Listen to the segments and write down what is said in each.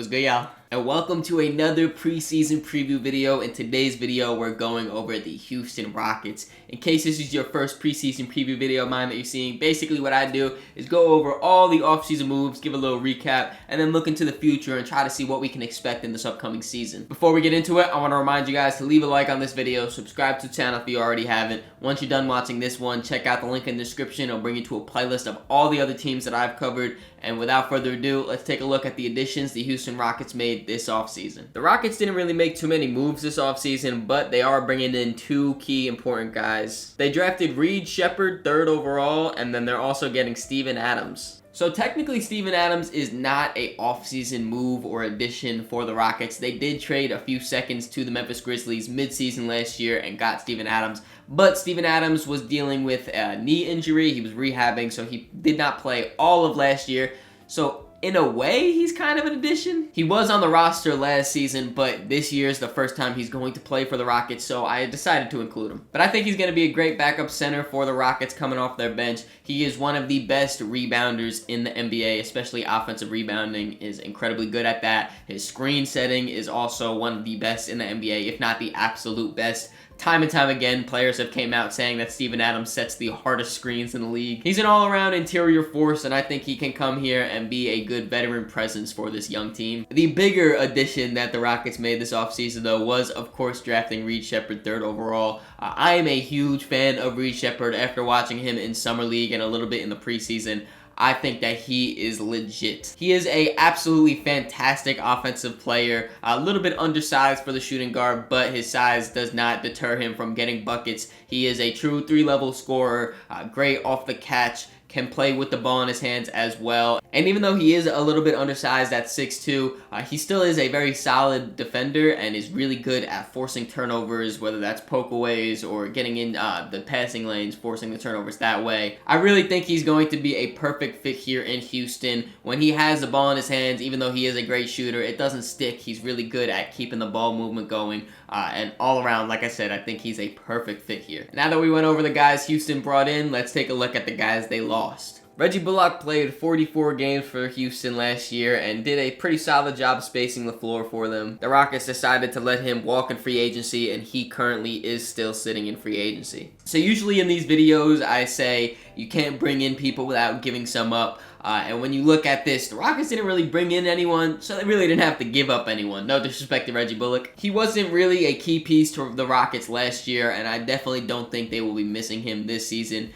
What's good, y'all? And welcome to another preseason preview video. In today's video, we're going over the Houston Rockets. In case this is your first preseason preview video of mine that you're seeing, basically what I do is go over all the offseason moves, give a little recap, and then look into the future and try to see what we can expect in this upcoming season. Before we get into it, I want to remind you guys to leave a like on this video, subscribe to the channel if you already haven't. Once you're done watching this one, check out the link in the description. It'll bring you to a playlist of all the other teams that I've covered. And without further ado, let's take a look at the additions the Houston Rockets made this offseason. The Rockets didn't really make too many moves this offseason, but they are bringing in two key important guys. They drafted Reed Sheppard, 3rd overall, and then they're also getting Steven Adams. So technically, Steven Adams is not a offseason move or addition for the Rockets. They did trade a few seconds to the Memphis Grizzlies midseason last year and got Steven Adams. But Steven Adams was dealing with a knee injury. He was rehabbing, so he did not play all of last year. So in a way, he's kind of an addition. He was on the roster last season, but this year is the first time he's going to play for the Rockets, so I decided to include him. But I think he's going to be a great backup center for the Rockets coming off their bench. He is one of the best rebounders in the NBA, especially offensive rebounding, is incredibly good at that. His screen setting is also one of the best in the NBA, if not the absolute best. Time and time again, players have came out saying that Steven Adams sets the hardest screens in the league. He's an all-around interior force, and I think he can come here and be a good veteran presence for this young team. The bigger addition that the Rockets made this offseason, though, was, of course, drafting Reed Sheppard 3rd overall. I am a huge fan of Reed Sheppard after watching him in Summer League and a little bit in the preseason. I think that he is legit. He is a absolutely fantastic offensive player, a little bit undersized for the shooting guard, but his size does not deter him from getting buckets. He is a true 3-level scorer, great off the catch, can play with the ball in his hands as well. And even though he is a little bit undersized at 6'2", he still is a very solid defender and is really good at forcing turnovers, whether that's pokeaways or getting in the passing lanes, forcing the turnovers that way. I really think he's going to be a perfect fit here in Houston. When he has the ball in his hands, even though he is a great shooter, it doesn't stick. He's really good at keeping the ball movement going. And all around, like I said, I think he's a perfect fit here. Now that we went over the guys Houston brought in, let's take a look at the guys they lost. Reggie Bullock played 44 games for Houston last year and did a pretty solid job spacing the floor for them. The Rockets decided to let him walk in free agency, and he currently is still sitting in free agency. So usually in these videos, I say you can't bring in people without giving some up. And when you look at this, the Rockets didn't really bring in anyone, so they really didn't have to give up anyone. No disrespect to Reggie Bullock. He wasn't really a key piece to the Rockets last year, and I definitely don't think they will be missing him this season.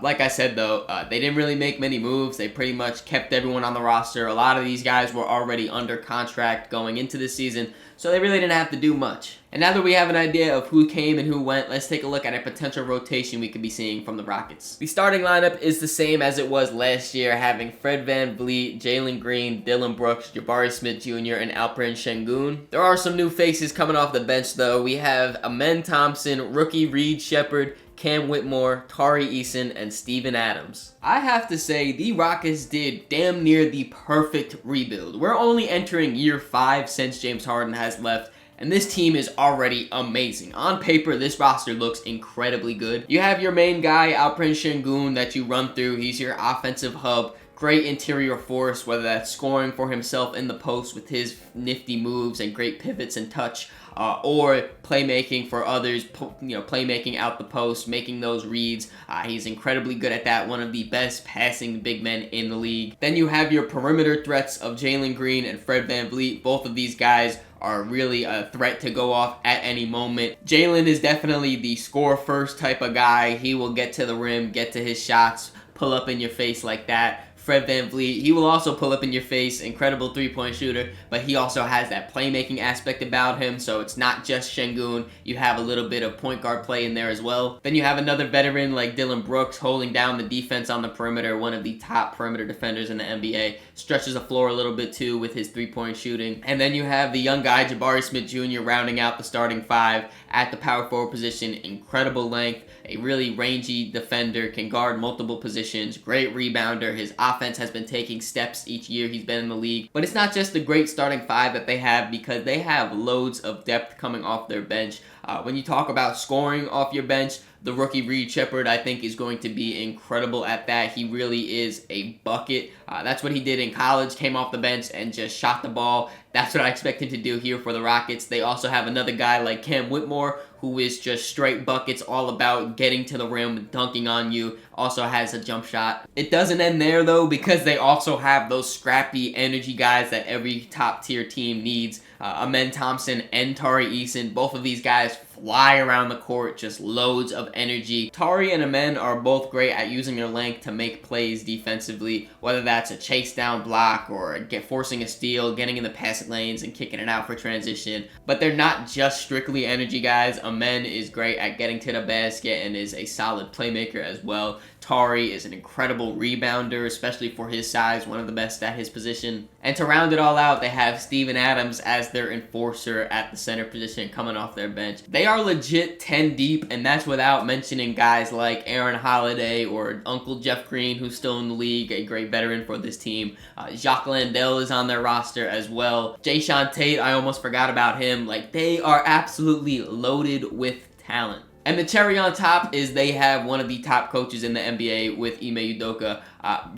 Like I said, though, they didn't really make many moves. They pretty much kept everyone on the roster. A lot of these guys were already under contract going into this season, so they really didn't have to do much. And now that we have an idea of who came and who went, let's take a look at a potential rotation we could be seeing from the Rockets. The starting lineup is the same as it was last year, having Fred VanVleet, Jalen Green, Dillon Brooks, Jabari Smith Jr., and Alperen Sengun. There are some new faces coming off the bench, though. We have Amen Thompson, rookie Reed Sheppard, Cam Whitmore, Tari Eason, and Steven Adams. I have to say, the Rockets did damn near the perfect rebuild. We're only entering year 5 since James Harden has left, and this team is already amazing. On paper, this roster looks incredibly good. You have your main guy, Alperen Sengun, that you run through. He's your offensive hub. Great interior force, whether that's scoring for himself in the post with his nifty moves and great pivots and touch, or playmaking for others, playmaking out the post, making those reads. He's incredibly good at that, one of the best passing big men in the league. Then you have your perimeter threats of Jalen Green and Fred VanVleet. Both of these guys are really a threat to go off at any moment. Jalen is definitely the score first type of guy. He will get to the rim, get to his shots, pull up in your face like that. Fred VanVleet, he will also pull up in your face, incredible three-point shooter, but he also has that playmaking aspect about him, so it's not just Sengun. You have a little bit of point guard play in there as well. Then you have another veteran like Dillon Brooks holding down the defense on the perimeter, one of the top perimeter defenders in the NBA. Stretches the floor a little bit too with his three-point shooting. And then you have the young guy, Jabari Smith Jr., rounding out the starting 5 at the power forward position. Incredible length, a really rangy defender, can guard multiple positions, great rebounder. His offense has been taking steps each year he's been in the league. But it's not just the great starting 5 that they have, because they have loads of depth coming off their bench. When you talk about scoring off your bench, the rookie Reed Sheppard, I think, is going to be incredible at that. He really is a bucket. That's what he did in college, came off the bench and just shot the ball. That's what I expect him to do here for the Rockets. They also have another guy like Cam Whitmore, who is just straight buckets, all about getting to the rim, dunking on you, also has a jump shot. It doesn't end there, though, because they also have those scrappy energy guys that every top-tier team needs. Amen Thompson and Tari Eason, both of these guys fly around the court, just loads of energy. Tari and Amen are both great at using their length to make plays defensively, whether that's a chase down block or forcing a steal, getting in the passing lanes and kicking it out for transition. But they're not just strictly energy guys. Amen is great at getting to the basket and is a solid playmaker as well. Tari is an incredible rebounder, especially for his size, one of the best at his position. And to round it all out, they have Steven Adams as their enforcer at the center position coming off their bench. They are legit 10 deep, and that's without mentioning guys like Aaron Holiday or Uncle Jeff Green, who's still in the league, a great veteran for this team. Jacques Landale is on their roster as well. Jayshawn Tate, I almost forgot about him. Like, they are absolutely loaded with talent. And the cherry on top is they have one of the top coaches in the NBA with Ime Udoka.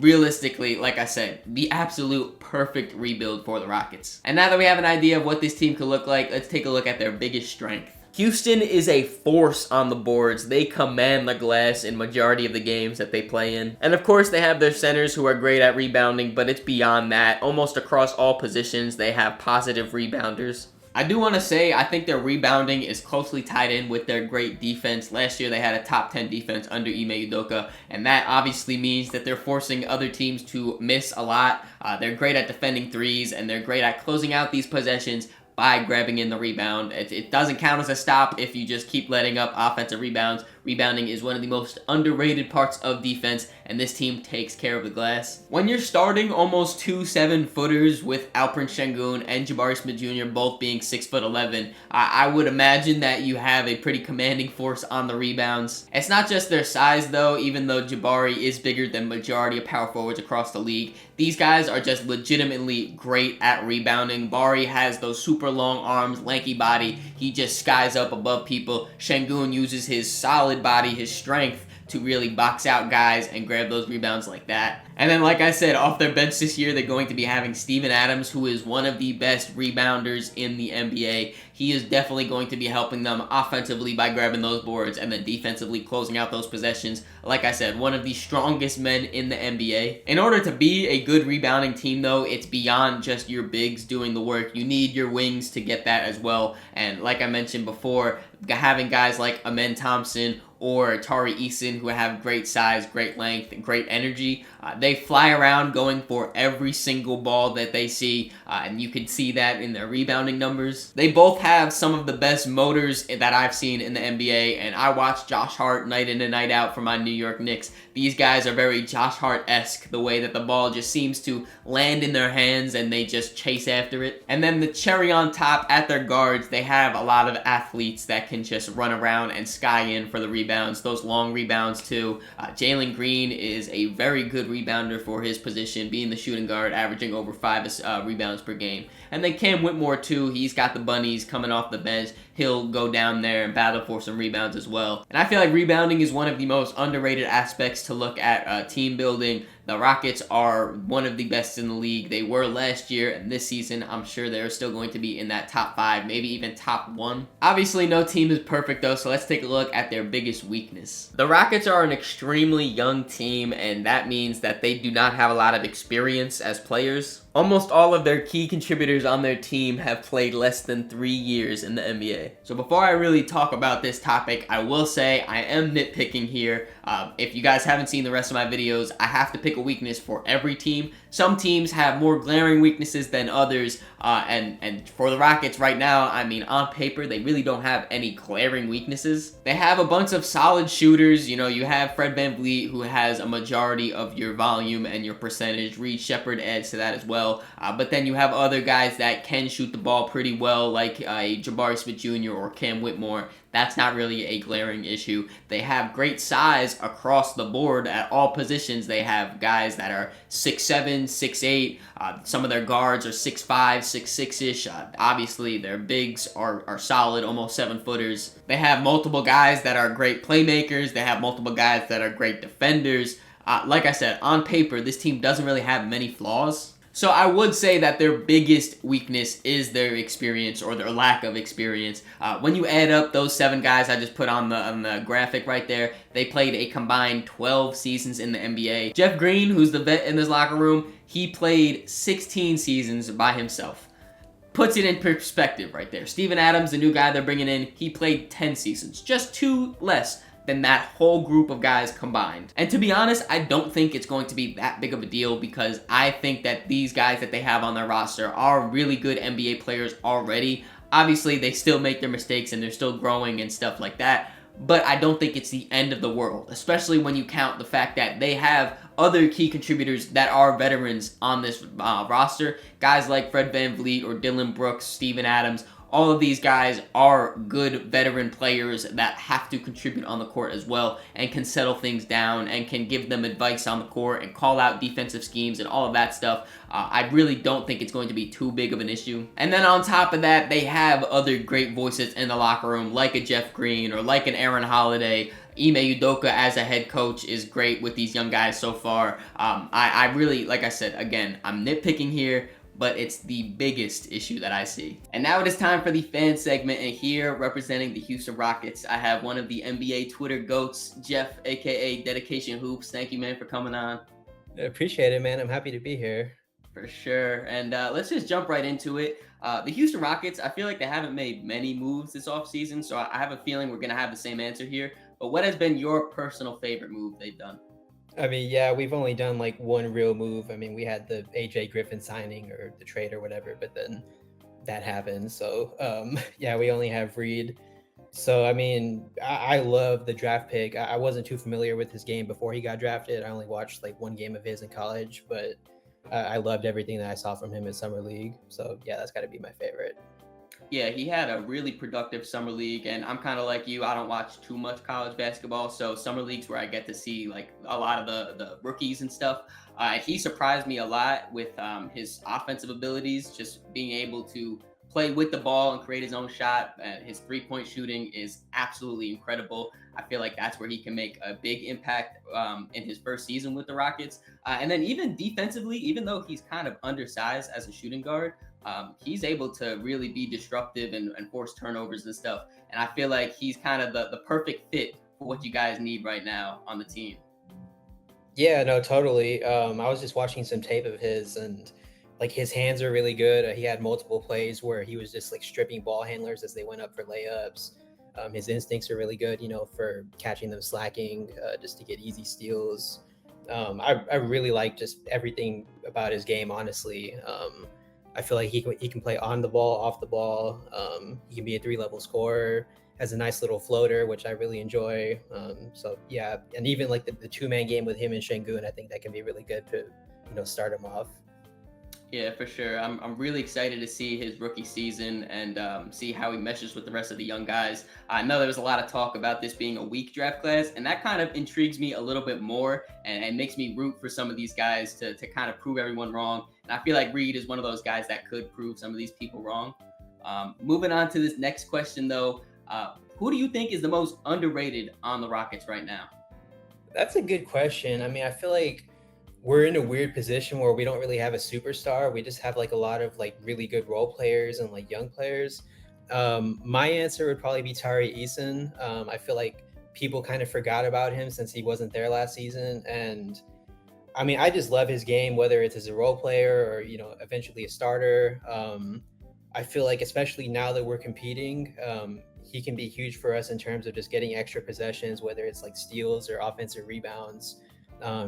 Realistically, like I said, the absolute perfect rebuild for the Rockets. And now that we have an idea of what this team could look like, let's take a look at their biggest strength. Houston is a force on the boards. They command the glass in majority of the games that they play in. And of course, they have their centers who are great at rebounding, but it's beyond that. Almost across all positions, they have positive rebounders. I do want to say, I think their rebounding is closely tied in with their great defense. Last year, they had a top 10 defense under Ime Udoka, and that obviously means that they're forcing other teams to miss a lot. They're great at defending threes, and they're great at closing out these possessions by grabbing in the rebound. It doesn't count as a stop if you just keep letting up offensive rebounds. Rebounding is one of the most underrated parts of defense, and this team takes care of the glass. When you're starting almost two 7-footers with Alperen Sengun and Jabari Smith Jr. both being 6'11", I would imagine that you have a pretty commanding force on the rebounds. It's not just their size, though. Even though Jabari is bigger than majority of power forwards across the league, these guys are just legitimately great at rebounding. Bari has those super long arms, lanky body. He just skies up above people. Sengun uses his solid body, his strength, to really box out guys and grab those rebounds like that. And then, like I said, off their bench this year, they're going to be having Steven Adams, who is one of the best rebounders in the NBA. He is definitely going to be helping them offensively by grabbing those boards and then defensively closing out those possessions. Like I said, one of the strongest men in the NBA. In order to be a good rebounding team, though, it's beyond just your bigs doing the work. You need your wings to get that as well. And like I mentioned before, having guys like Amen Thompson or Tari Eason, who have great size, great length, and great energy. They fly around going for every single ball that they see, and you can see that in their rebounding numbers. They both have some of the best motors that I've seen in the NBA, and I watch Josh Hart night in and night out for my New York Knicks. These guys are very Josh Hart-esque, the way that the ball just seems to land in their hands and they just chase after it. And then the cherry on top, at their guards, they have a lot of athletes that can just run around and sky in for the rebounds, those long rebounds too. Jalen Green is a very good rebounder for his position, being the shooting guard, averaging over 5 rebounds per game. And then Cam Whitmore too, he's got the bunnies coming off the bench. He'll go down there and battle for some rebounds as well. And I feel like rebounding is one of the most underrated aspects to look at team building. The Rockets are one of the best in the league. They were last year, and this season, I'm sure they're still going to be in that top 5, maybe even top 1. Obviously, no team is perfect, though, so let's take a look at their biggest weakness. The Rockets are an extremely young team, and that means that they do not have a lot of experience as players. Almost all of their key contributors on their team have played less than 3 years in the NBA. So before I really talk about this topic, I will say I am nitpicking here. If you guys haven't seen the rest of my videos, I have to pick a weakness for every team. Some teams have more glaring weaknesses than others, and for the Rockets right now, I mean, on paper, they really don't have any glaring weaknesses. They have a bunch of solid shooters. You know, you have Fred VanVleet, who has a majority of your volume and your percentage. Reed Sheppard adds to that as well. But then you have other guys that can shoot the ball pretty well, like a Jabari Smith Jr. or Cam Whitmore. that's not really a glaring issue. They have great size across the board at all positions. They have guys that are 6'7", 6'8". Some of their guards are 6'5", 6'6"-ish. Obviously, their bigs are solid, almost 7-footers. They have multiple guys that are great playmakers. They have multiple guys that are great defenders. Like I said, on paper, this team doesn't really have many flaws. So I would say that their biggest weakness is their experience or their lack of experience. When you add up those 7 guys I just put on the graphic right there, they played a combined 12 seasons in the NBA. Jeff Green, who's the vet in this locker room, he played 16 seasons by himself. Puts it in perspective right there. Steven Adams, the new guy they're bringing in, he played 10 seasons, just 2 less than that whole group of guys combined. And to be honest, I don't think it's going to be that big of a deal because I think that these guys that they have on their roster are really good NBA players already. Obviously, they still make their mistakes and they're still growing and stuff like that, but I don't think it's the end of the world, especially when you count the fact that they have other key contributors that are veterans on this roster. Guys like Fred VanVleet or Dylan Brooks, Steven Adams, all of these guys are good veteran players that have to contribute on the court as well and can settle things down and can give them advice on the court and call out defensive schemes and all of that stuff. I really don't think it's going to be too big of an issue. And then on top of that, they have other great voices in the locker room like a Jeff Green or like an Aaron Holiday. Ime Udoka as a head coach is great with these young guys so far. I really, like I said, again, I'm nitpicking here, but it's the biggest issue that I see. And now it is time for the fan segment, and here representing the Houston Rockets, I have one of the NBA Twitter GOATs, Jeff, aka Dedication Hoops. Thank you, man, for coming on. I appreciate it, man. I'm happy to be here. For sure. And let's just jump right into it. The Houston Rockets, I feel like they haven't made many moves this offseason, so I have a feeling we're going to have the same answer here. But what has been your personal favorite move they've done? I mean, yeah, we've only done like one real move. I mean, we had the AJ Griffin signing or the trade or whatever, but then that happened. So, yeah, we only have Reed. So, I mean, I love the draft pick. I wasn't too familiar with his game before he got drafted. I only watched like one game of his in college, but I loved everything that I saw from him in summer league. So, yeah, that's got to be my favorite. Yeah, he had a really productive summer league, and I'm kind of like you. I don't watch too much college basketball, so summer leagues where I get to see like a lot of the rookies and stuff. He surprised me a lot with his offensive abilities, just being able to play with the ball and create his own shot. His 3-point shooting is absolutely incredible. I feel like that's where he can make a big impact in his first season with the Rockets. And then even defensively, even though he's kind of undersized as a shooting guard, he's able to really be disruptive and force turnovers and stuff. And I feel like he's kind of the perfect fit for what you guys need right now on the team. Yeah, no, totally. I was just watching some tape of his, and like his hands are really good. He had multiple plays where he was just like stripping ball handlers as they went up for layups. His instincts are really good, for catching them slacking, just to get easy steals. I really like just everything about his game, honestly. I feel like he can play on the ball, off the ball. He can be a 3-level scorer. Has a nice little floater, which I really enjoy. So yeah, and even like the 2-man game with him and Şengün, I think that can be really good to start him off. Yeah, for sure. I'm really excited to see his rookie season and see how he meshes with the rest of the young guys. I know there was a lot of talk about this being a weak draft class, and that kind of intrigues me a little bit more and makes me root for some of these guys to kind of prove everyone wrong. And I feel like Reed is one of those guys that could prove some of these people wrong. Moving on to this next question, though, who do you think is the most underrated on the Rockets right now? That's a good question. I mean, I feel like we're in a weird position where we don't really have a superstar. We just have like a lot of like really good role players and like young players. My answer would probably be Tari Eason. I feel like people kind of forgot about him since he wasn't there last season. And I mean, I just love his game, whether it's as a role player or, eventually a starter. I feel like, especially now that we're competing, he can be huge for us in terms of just getting extra possessions, whether it's like steals or offensive rebounds.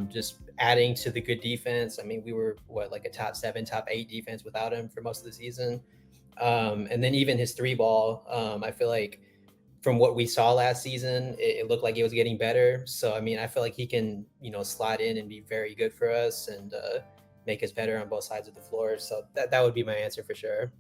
Just adding to the good defense. I mean, we were like a top 7, top 8 defense without him for most of the season. And then even his 3-ball, I feel like from what we saw last season, it looked like it was getting better. So, I mean, I feel like he can, slide in and be very good for us and make us better on both sides of the floor. So that would be my answer for sure.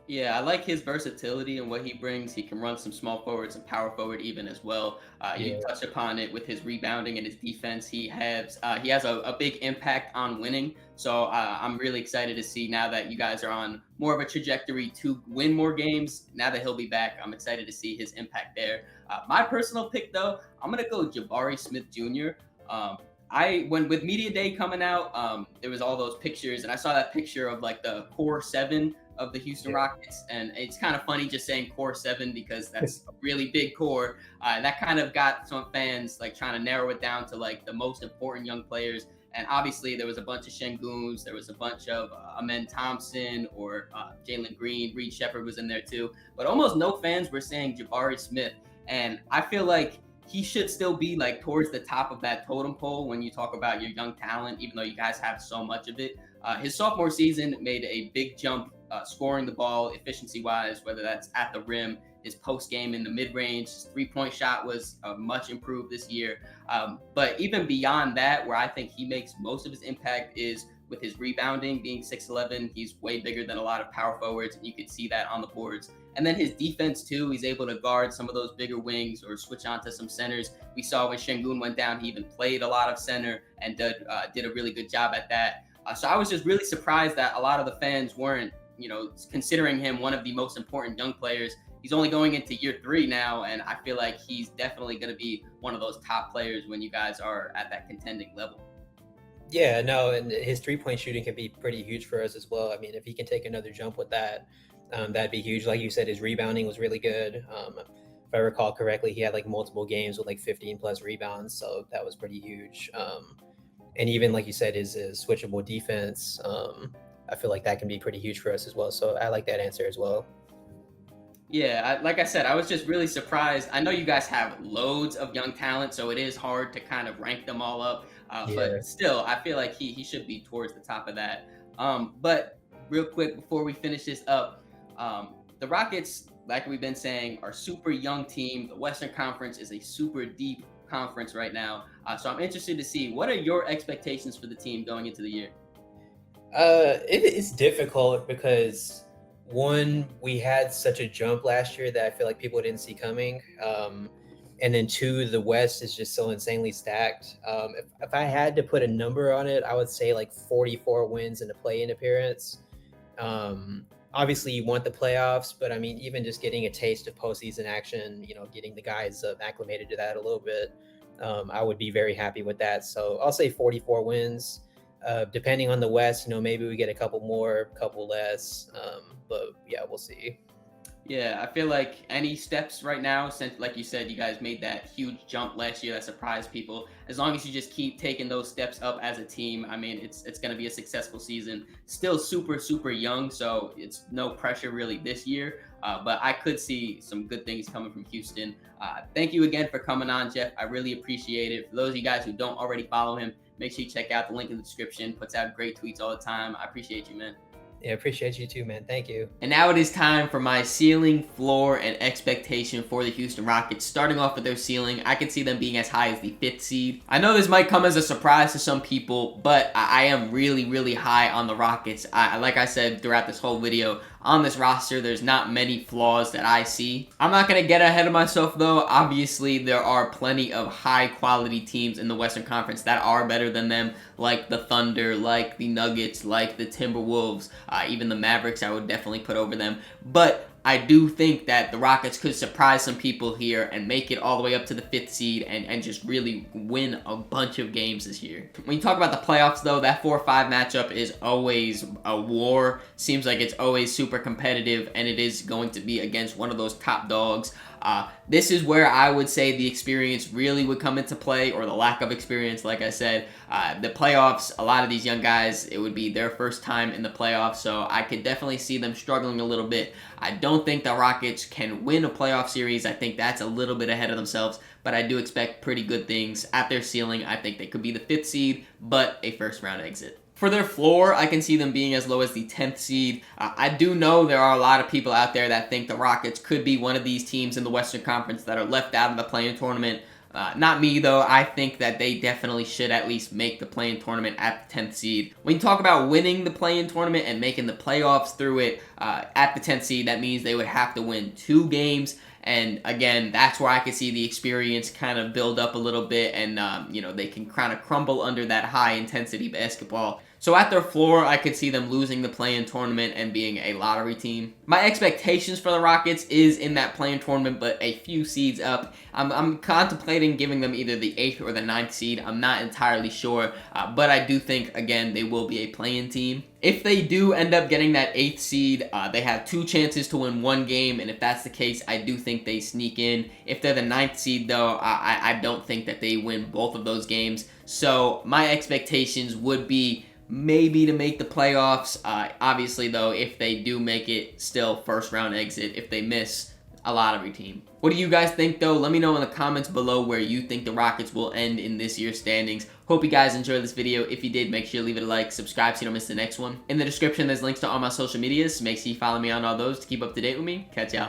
Yeah, I like his versatility and what he brings. He can run some small forward, some power forward even as well. You Yeah. touched upon it with his rebounding and his defense. He has a big impact on winning. So I'm really excited to see now that you guys are on more of a trajectory to win more games. Now that he'll be back, I'm excited to see his impact there. My personal pick though, I'm gonna go Jabari Smith Jr. Um, I when with media day coming out, there was all those pictures, and I saw that picture of like the core seven of the Houston Yeah. Rockets, and it's kind of funny just saying core seven because that's a really big core. That kind of got some fans like trying to narrow it down to like the most important young players. And obviously, there was a bunch of Shenguns, there was a bunch of Amen Thompson or Jalen Green, Reed Shepard was in there too. But almost no fans were saying Jabari Smith, and I feel like he should still be like towards the top of that totem pole when you talk about your young talent, even though you guys have so much of it. His sophomore season made a big jump scoring the ball efficiency wise, whether that's at the rim, his post game in the mid range, his 3-point shot was much improved this year. But even beyond that, where I think he makes most of his impact is with his rebounding, being 6'11, he's way bigger than a lot of power forwards, and you could see that on the boards. And then his defense too, he's able to guard some of those bigger wings or switch onto some centers. We saw when Shengun went down, he even played a lot of center and did a really good job at that. So I was just really surprised that a lot of the fans weren't, considering him one of the most important young players. He's only going into year 3 now, and I feel like he's definitely going to be one of those top players when you guys are at that contending level. Yeah, no, and his 3-point shooting can be pretty huge for us as well. I mean, if he can take another jump with that, that'd be huge. Like you said, his rebounding was really good. If I recall correctly, he had like multiple games with like 15 plus rebounds, so that was pretty huge. And even like you said, his switchable defense, I feel like that can be pretty huge for us as well. So I like that answer as well. Yeah, like I said, I was just really surprised. I know you guys have loads of young talent, so it is hard to kind of rank them all up. Yeah. But still, I feel like he should be towards the top of that. But real quick before we finish this up, the Rockets, like we've been saying, are super young team. The Western Conference is a super deep conference right now. So I'm interested to see what are your expectations for the team going into the year. It's difficult because one, we had such a jump last year that I feel like people didn't see coming. And then two, the West is just so insanely stacked. If I had to put a number on it, I would say like 44 wins in a play-in appearance. Obviously, you want the playoffs, but I mean, even just getting a taste of postseason action, getting the guys acclimated to that a little bit, I would be very happy with that. So I'll say 44 wins. Depending on the West, maybe we get a couple more, couple less. But yeah, we'll see. Yeah, I feel like any steps right now, since like you said, you guys made that huge jump last year that surprised people. As long as you just keep taking those steps up as a team, I mean, it's going to be a successful season. Still super young, so it's no pressure really this year. But I could see some good things coming from Houston. Thank you again for coming on, Jeff. I really appreciate it. For those of you guys who don't already follow him, make sure you check out the link in the description. Puts out great tweets all the time. I appreciate you, man. Yeah, appreciate you too, man. Thank you. And now it is time for my ceiling, floor, and expectation for the Houston Rockets. Starting off with their ceiling, I could see them being as high as the 5th seed. I know this might come as a surprise to some people, but I am really high on the Rockets. Like I said throughout this whole video, on this roster, there's not many flaws that I see. I'm not going to get ahead of myself, though. Obviously, there are plenty of high-quality teams in the Western Conference that are better than them, like the Thunder, like the Nuggets, like the Timberwolves, even the Mavericks I would definitely put over them. But I do think that the Rockets could surprise some people here and make it all the way up to the 5th seed and just really win a bunch of games this year. When you talk about the playoffs, though, that 4-5 matchup is always a war. Seems like it's always super competitive, and it is going to be against one of those top dogs. This is where I would say the experience really would come into play, or the lack of experience, like I said. The playoffs, a lot of these young guys, it would be their first time in the playoffs, so I could definitely see them struggling a little bit. I don't think the Rockets can win a playoff series. I think that's a little bit ahead of themselves, but I do expect pretty good things at their ceiling. I think they could be the 5th seed, but a first-round exit. For their floor, I can see them being as low as the 10th seed. I do know there are a lot of people out there that think the Rockets could be one of these teams in the Western Conference that are left out of the play-in tournament. Not me, though. I think that they definitely should at least make the play-in tournament at the 10th seed. When you talk about winning the play-in tournament and making the playoffs through it at the 10th seed, that means they would have to win 2 games. And again, that's where I could see the experience kind of build up a little bit, and they can kind of crumble under that high-intensity basketball. So at their floor, I could see them losing the play-in tournament and being a lottery team. My expectations for the Rockets is in that play-in tournament, but a few seeds up. I'm contemplating giving them either the 8th or the 9th seed. I'm not entirely sure, but I do think, again, they will be a play-in team. If they do end up getting that 8th seed, they have 2 chances to win 1 game, and if that's the case, I do think they sneak in. If they're the 9th seed, though, I don't think that they win both of those games. So my expectations would be maybe to make the playoffs. Obviously, though, if they do make it, still first round exit. If they miss, a lottery team. What do you guys think, though? Let me know in the comments below where you think the Rockets will end in this year's standings. Hope you guys enjoyed this video. If you did, make sure you leave it a like, subscribe so you don't miss the next one. In the description, there's links to all my social medias. Make sure you follow me on all those to keep up to date with me. Catch y'all.